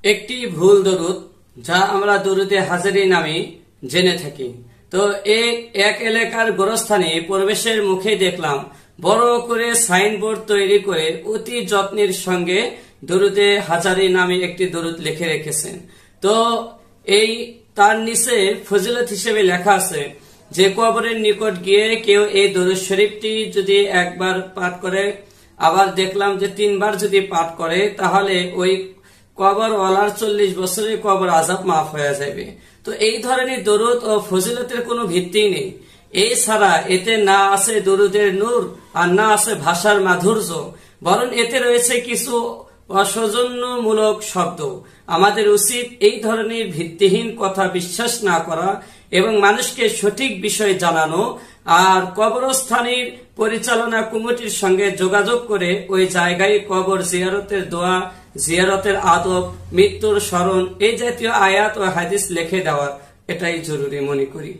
একটি ভুল দরুদ যা আমরা দরুদে হাজারি নামে জেনে থাকি। তো এক এলাকার গোরস্থানে প্রবেশের মুখে দেখলাম বড় করে সাইনবোর্ড তৈরি করে অতি যত্নের সঙ্গে দরুদে হাজারি নামে একটি দরুদ লিখে রেখেছেন। তো তার নিচে ফজিলত হিসেবে লেখা আছে যে কবরের নিকট গিয়ে কেউ এই দরুদ শরীফটি যদি একবার পাঠ করে, আবার দেখলাম যে 3 বার যদি পাঠ করে, তাহলে ওই কবর ওয়ালার 40 বছরের কবর আযাব মাফ হয়ে যাবে। তো এই ধরনের দরুদ ও ফজিলতের কোনো ভিত্তি নেই। এছাড়া এতে না আছে দরুদের নূর আর না আছে ভাষার মাধুর্য, বরং এতে রয়েছে কিছু অসৌজন্যমূলক শব্দ। আমাদের উচিত এই ধরনের ভিত্তিহীন কথা বিশ্বাস না করা এবং মানুষকে সঠিক বিষয় জানানো, আর কবরস্থানের পরিচালনা কমিটির সঙ্গে যোগাযোগ করে ওই জায়গায় কবর জিয়ারতের দোয়া, জিয়ারতের আদব, মৃত্যুর স্মরণ এই জাতীয় আয়াত ও হাদিস লিখে দেওয়া, এটাই জরুরি মনে করি।